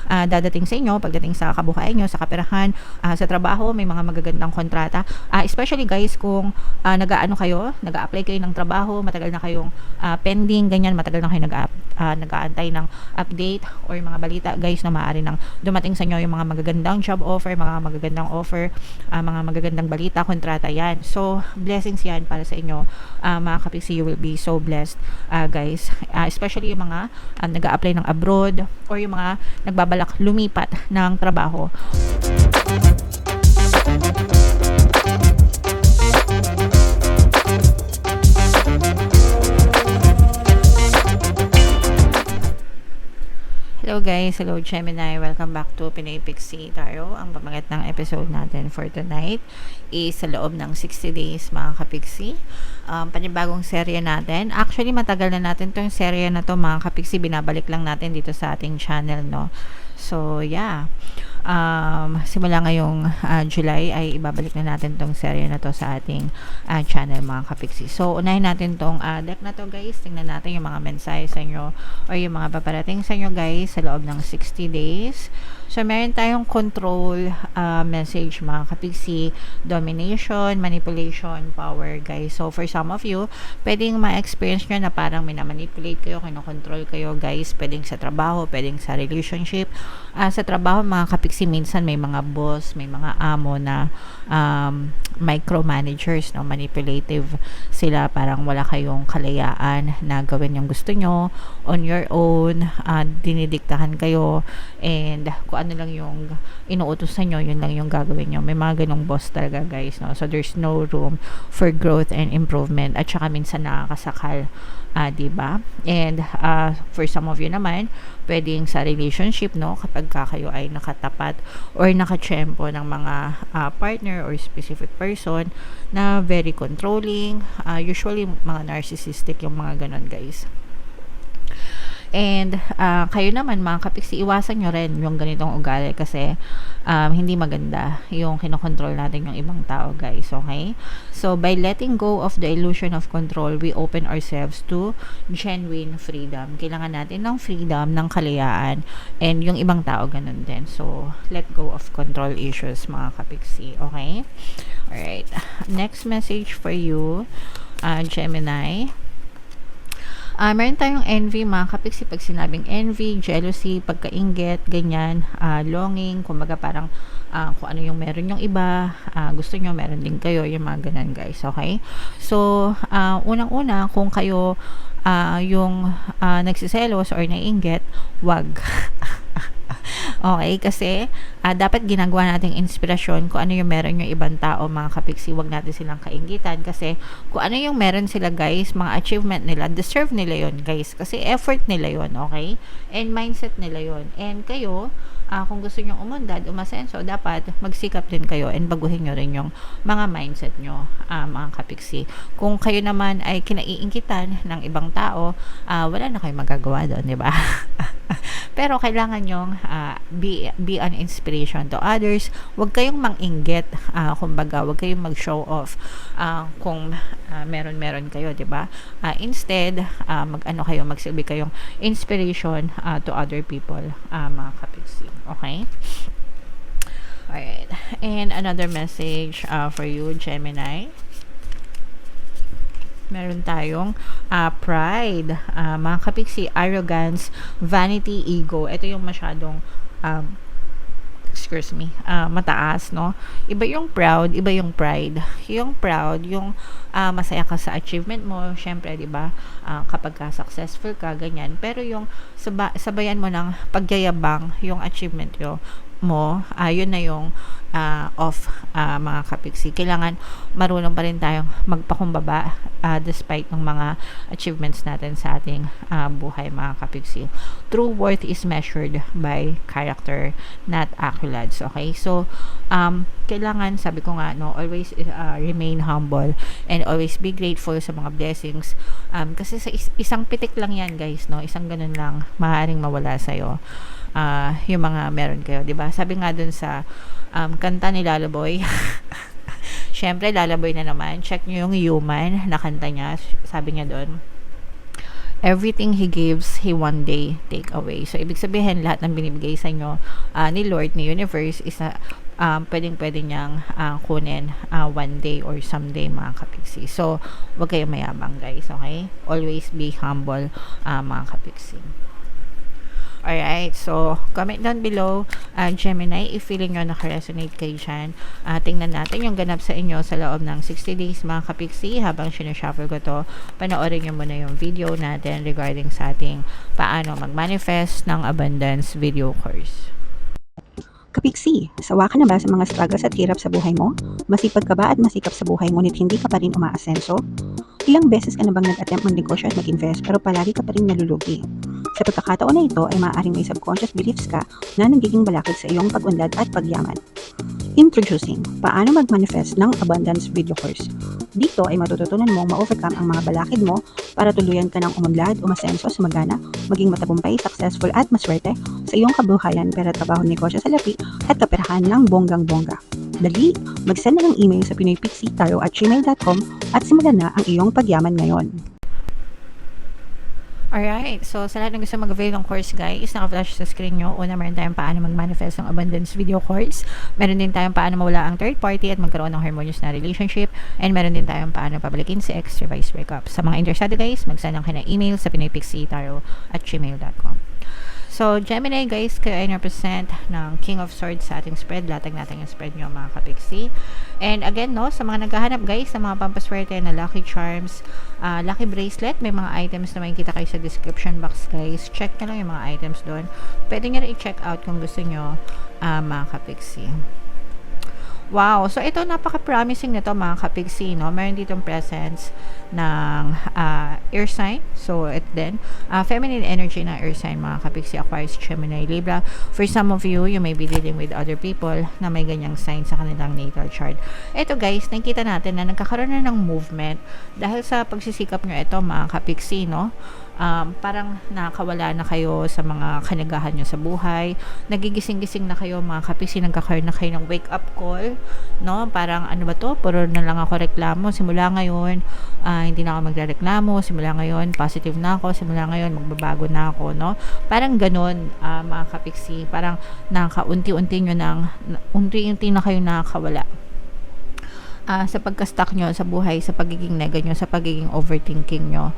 dadating sa inyo pagdating sa kabuhayan nyo, sa kaperahan, sa trabaho, may mga magagandang kontrata. Especially guys, kung nag-a-apply kayo ng trabaho, matagal na kayong pending, ganyan, matagal na kayo nag-aantay ng update or mga balita guys na maaari nang dumating sa inyo yung mga magagandang job offer, mga magagandang offer, mga magagandang balita, kontrata yan. So, blessings yan para sa inyo, mga kapiksi. You will be so blessed guys, especially yung mga nag-a-apply ng abroad or yung mga nagbabalak lumipat ng trabaho. Hello guys, hello Gemini, welcome back to Pinoy Pixie Tarot. Ang pamagat ng episode natin for tonight is sa loob ng 60 days mga kapixie. Panibagong serye natin. Actually, matagal na natin tong serye na to mga kapixie. Binabalik lang natin dito sa ating channel, no? So, yeah. Simula ngayong July ay ibabalik na natin tong serye na to sa ating channel mga kapixie. So, unahin natin tong deck na to guys. Tingnan natin yung mga mensahe sa inyo or yung mga paparating sa inyo guys sa loob ng 60 days. So, meron tayong control message mga kapixie, domination, manipulation, power guys. So, for some of you, pwedeng ma-experience nyo na parang minamanipulate kayo, kinokontrol kayo guys. Pwedeng sa trabaho, pwedeng sa relationship. Sa trabaho mga kapixie, minsan may mga boss, may mga amo na micromanagers, no? Manipulative sila, parang wala kayong kalayaan na gawin yung gusto nyo on your own, dinidiktahan kayo, and kung ano lang yung inuutos sa nyo, yun lang yung gagawin nyo. May mga ganong boss talaga guys, no? So there's no room for growth and improvement, at saka minsan nakakasakal, diba? And for some of you naman, pwedeng sa relationship, no, kapag kayo ay nakatapat or nakatsyempo ng mga partner or specific person na very controlling, usually mga narcissistic yung mga ganon guys. And kayo naman mga kapiksi, iwasan nyo rin yung ganitong ugali kasi hindi maganda yung kinokontrol natin yung ibang tao guys, okay? So by letting go of the illusion of control, we open ourselves to genuine freedom. Kailangan natin ng freedom, ng kalayaan, and yung ibang tao ganun din. So let go of control issues mga kapiksi, okay? Alright, next message for you, Gemini. Meron tayong envy mga kapiksi. Pag sinabing envy, jealousy, pagkainggit, ganyan, longing, kumbaga parang kung ano yung meron yung iba, gusto nyo meron din kayo, yung mga ganun guys, okay? So, unang-una, kung kayo yung nagsiselos or naiinggit, wag. Okay, kasi dapat ginagawa nating inspirasyon kung ano yung meron yung ibang tao mga kapiksi. Wag natin silang kainggitan kasi kung ano yung meron sila guys, mga achievement nila, deserve nila yon guys, kasi effort nila yon, okay? And mindset nila yon. And kayo, kung gusto nyo umundad, umasenso, dapat magsikap din kayo and baguhin nyo rin yung mga mindset nyo, mga kapiksi. Kung kayo naman ay kinaiinggitan ng ibang tao, wala na kayong magagawa doon, di ba? Pero kailangan nyong be an inspiration to others. Huwag kayong manginggit, kumbaga, huwag kayong mag-show off kung meron kayo, di ba? Instead, magsilbi kayong inspiration to other people, mga kapiksi. Okay? Alright. And another message for you, Gemini. Meron tayong pride, mga kapiksi, arrogance, vanity, ego. Ito yung masyadong mataas, no? Iba yung proud, iba yung pride. Yung proud, yung masaya ka sa achievement mo, syempre, di ba? Kapag ka successful ka, ganyan. Pero yung sabayan mo ng pagyayabang yung achievement mo, yun na yung mga kapiksi. Kailangan marunong pa rin tayong magpakumbaba despite ng mga achievements natin sa ating buhay, mga kapiksi. True worth is measured by character, not accolades, okay? So kailangan, sabi ko nga, no, always remain humble and always be grateful sa mga blessings, kasi sa isang pitik lang yan guys, no, isang ganun lang maaaring mawala sa'yo yung mga meron kayo, di ba? Sabi nga dun sa kanta ni Lalaboy, syempre Lalaboy na naman, check nyo yung Human na kanta niya. Sabi niya doon, everything He gives, He one day take away. So, ibig sabihin, lahat ng binibigay sa inyo ni Lord, ni Universe, is pwedeng-pwede niyang kunin one day or someday, mga kapiksi. So, wag kayong mayabang, guys, okay? Always be humble, mga kapiksi. Alright, so comment down below, Gemini, if feeling nyo nakaresonate kayo dyan. Tingnan natin yung ganap sa inyo sa loob ng 60 days, mga kapiksi. Habang sinushuffle ko to, panoorin nyo muna yung video natin regarding sa ating paano mag-manifest ng abundance video course. Kapiksi, sawa ka na ba sa mga struggles at hirap sa buhay mo? Masipag ka ba at masikap sa buhay ngunit hindi ka pa rin umaasenso? Ilang beses ka na bang nag-attempt mag-negosyo at mag-invest pero palagi ka pa rin nalulugi? Sa pagkakataon na ito ay maaaring may subconscious beliefs ka na nagiging balakid sa iyong pag-unlad at pagyaman. Introducing, paano mag-manifest ng abundance video course. Dito ay matututunan mong ma-overcome ang mga balakid mo para tuluyan ka ng umunlad, umasenso, sumagana, maging matagumpay, successful at maswerte sa iyong kabuhayan, pera, trabaho, negosyo sa lapi at kaperahan ng bonggang-bongga. Dali, mag-send na ng email sa pinoypixitaro@gmail.com at simulan na ang iyong pagyaman ngayon. Alright, so sa lahat ng gusto mag-avail ng course, guys, naka-flash sa screen nyo. Una, meron tayong paano mag-manifest ng abundance video course. Meron din tayong paano mawala ang third party at magkaroon ng harmonious na relationship. And meron din tayong paano pabalikin si ex, revise breakup. Sa mga interested, guys, mag-send lang kayo ng email sa pinoypixitaro@gmail.com. So, Gemini, guys, kayo ay represent ng King of Swords sa ating spread. Latag natin yung spread nyo, mga kapiksi. And again, no, sa mga naghahanap, guys, sa mga pampaswerte na lucky charms, lucky bracelet, may mga items na makikita kayo sa description box, guys. Check nyo lang yung mga items doon. Pwede nyo rin i-check out kung gusto nyo, mga kapiksi. Wow, so ito napaka-promising nito, mga kapiksi, no? Meron ditong presence ng air sign. So, it then feminine energy ng air sign, mga kapiksi, Aquarius, Gemini, Libra. For some of you, you may be dealing with other people na may ganyang sign sa kanilang natal chart. Ito, guys, nakikita natin na nagkakaroon na ng movement dahil sa pagsisikap nyo ito, mga kapiksi, no? Parang nakawala na kayo sa mga kanagahan nyo sa buhay, nagigising-gising na kayo, mga kapiksi, nagkakaroon na kayo ng wake up call, no? Parang ano ba to, puro na lang ako reklamo, simula ngayon hindi na ako magrereklamo, simula ngayon positive na ako, simula ngayon magbabago na ako, no? Parang ganun, mga kapiksi, parang unti-unti na kayo nakakawala sa pagka-stuck nyo sa buhay, sa pagiging nega nyo, sa pagiging overthinking nyo,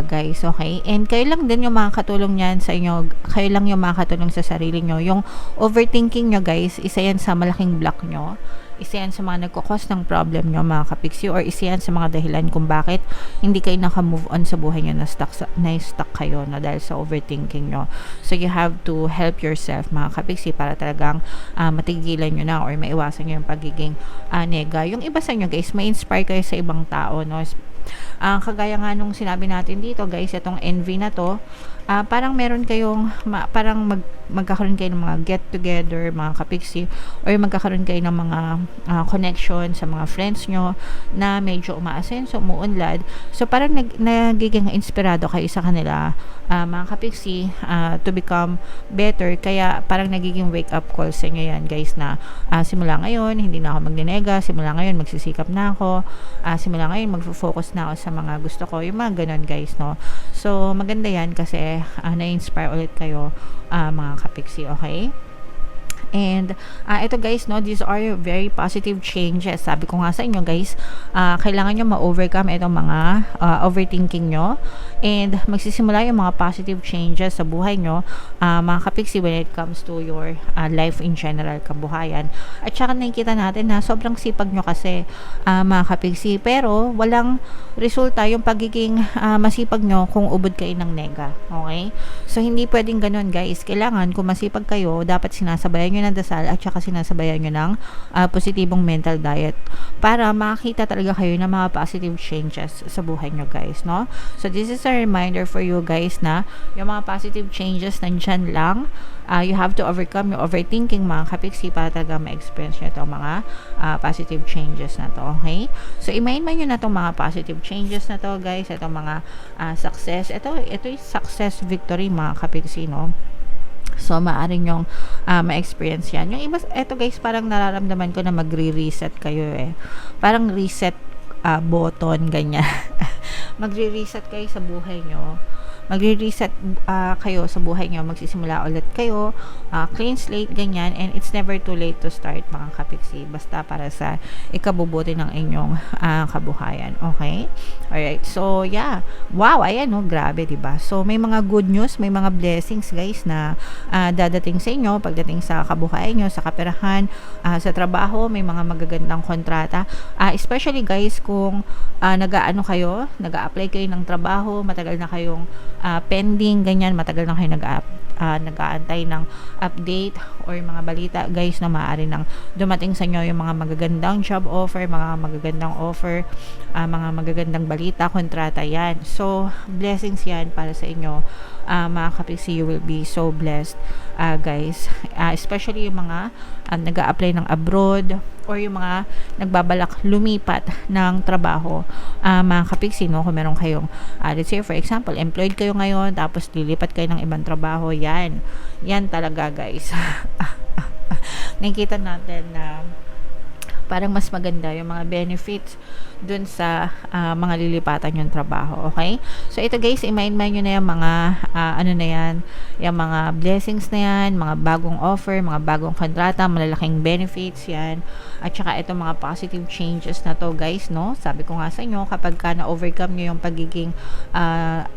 guys, okay? And kayo lang din yung makakatulong yan sa inyo, kayo lang yung makakatulong sa sarili nyo. Yung overthinking nyo, guys, isa yan sa malaking block nyo, isa yan sa mga nagkakos ng problem nyo, mga kapiksi, or isa yan sa mga dahilan kung bakit hindi kayo naka-move on sa buhay nyo, na-stuck kayo, no, dahil sa overthinking nyo. So, you have to help yourself, mga kapiksi, para talagang matigilan nyo na or maiwasan nyo yung pagiging nega. Yung iba sa inyo, guys, may inspire kayo sa ibang tao, no? Kagaya nga nung sinabi natin dito, guys, itong envy na to, parang meron kayong magkakaroon kayo ng mga get together, mga kapiksi, or magkakaroon kayo ng mga connection sa mga friends nyo na medyo umaasenso, umuunlad. So parang nagiging inspirado kayo sa kanila, mga kapiksi, to become better. Kaya parang nagiging wake up call sa inyo yan, guys, na simula ngayon hindi na ako magninega, simula ngayon magsisikap na ako, simula ngayon magfo-focus na ako sa mga gusto ko, yung mga ganon, guys, no? So maganda yan kasi na-inspire ulit kayo, mga kapiksi, okay? And ito, guys, no, these are very positive changes. Sabi ko nga sa inyo, guys, kailangan nyo ma-overcome itong mga overthinking nyo, and magsisimula yung mga positive changes sa buhay nyo, mga kapiksi, when it comes to your life in general, kabuhayan. At saka nakikita natin na sobrang sipag nyo kasi, mga kapiksi, pero walang resulta yung pagiging masipag nyo kung ubod kayo ng nega, okay? So hindi pwedeng ganun, guys. Kailangan kung masipag kayo, dapat sinasabayan nyo ng dasal at saka sinasabayan nyo ng positibong mental diet para makakita talaga kayo ng mga positive changes sa buhay nyo, guys, no? So this is a reminder for you, guys, na yung mga positive changes nandyan lang. You have to overcome yung overthinking, mga kapiksi, para talaga ma-experience nyo itong mga positive changes na to, okay? So i-mind nyo na itong mga positive changes na to, guys, itong mga success. Ito yung success victory, mga kapiksi, no? So, maaaring yung ma-experience yan. Yung iba, eto, guys, parang nararamdaman ko na magre-reset kayo, eh. Parang reset button, ganyan. Magre-reset kayo sa buhay nyo. magre-reset kayo sa buhay nyo, magsisimula ulit kayo, clean slate, ganyan, and it's never too late to start mga kapiksi, basta para sa ikabubuti ng inyong kabuhayan. Okay? Alright, so yeah, wow, ayan no, grabe, diba? So may mga good news, may mga blessings guys na dadating sa inyo pagdating sa kabuhayan nyo, sa kaperahan, sa trabaho, may mga magagandang kontrata, especially guys kung nag-aano kayo, nag-a-apply kayo ng trabaho, matagal na kayong pending, ganyan, matagal na kayo nag-aantay ng update or mga balita guys na maaari nang dumating sa inyo yung mga magagandang job offer, mga magagandang offer, mga magagandang balita, kontrata, yan. So blessings yan para sa inyo mga kapiksi. You will be so blessed guys, especially yung mga nag-a-apply ng abroad or yung mga nagbabalak lumipat ng trabaho, mga kapiksi, no? Kung meron kayong let's say for example employed kayo ngayon tapos lilipat kayo ng ibang trabaho, yan talaga guys. Nakikita natin na parang mas maganda yung mga benefits dun sa mga lilipatan yung trabaho. Okay? So ito guys, i-mind nyo na yung mga ano na yan, yung mga blessings na yan, mga bagong offer, mga bagong kontrata, malalaking benefits yan, at saka ito mga positive changes na to guys, no? Sabi ko nga sa inyo, kapag ka na-overcome nyo yung pagiging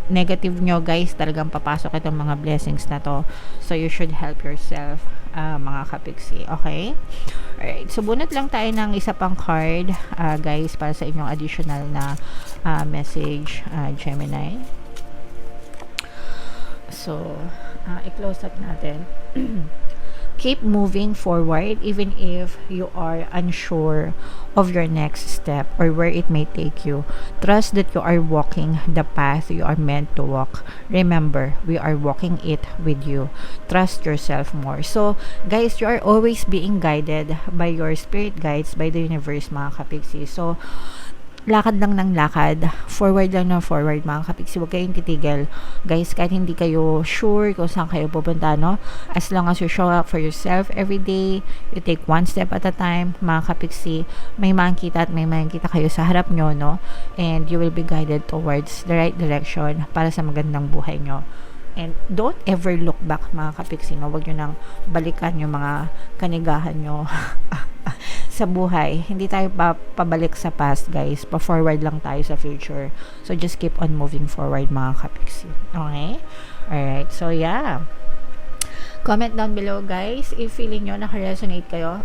negative nyo guys, talagang papasok itong mga blessings na to. So you should help yourself mga kapiksi. Okay? Alright. So bunot lang tayo ng isa pang card guys para sa inyong additional na message, Gemini. So i-close up natin. Keep moving forward even if you are unsure of your next step or where it may take you. Trust that you are walking the path you are meant to walk. Remember, we are walking it with you. Trust yourself more. So, guys, you are always being guided by your spirit guides, by the universe, mga kapiksi. So, lakad lang ng lakad, forward lang ng forward mga kapiksi, huwag kayong titigil guys, kahit hindi kayo sure kung saan kayo pupunta, no? As long as you show up for yourself every day, you take one step at a time mga kapiksi, may makikita at may makikita kayo sa harap nyo, no? And you will be guided towards the right direction para sa magandang buhay nyo. And don't ever look back mga kapiksi, no? Huwag nyo nang balikan yung mga kanigahan nyo sa buhay. Hindi tayo pabalik sa past guys, pa-forward lang tayo sa future. So just keep on moving forward mga kapiksi. Okay? Alright, so yeah, comment down below guys if feeling nyo naka-resonate kayo.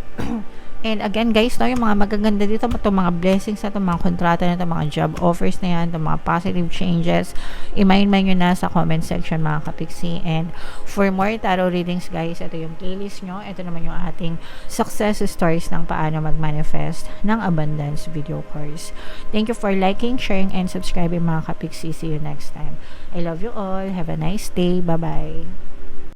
And again guys, no, yung mga magaganda dito, itong mga blessings na itong mga kontrata na itong mga job offers na yan, itong mga positive changes, i-mind nyo na sa comment section mga kapiksi. And for more tarot readings guys, ito yung playlist nyo. Ito naman yung ating success stories ng paano mag-manifest ng abundance video course. Thank you for liking, sharing, and subscribing mga kapiksi. See you next time. I love you all. Have a nice day. Bye-bye.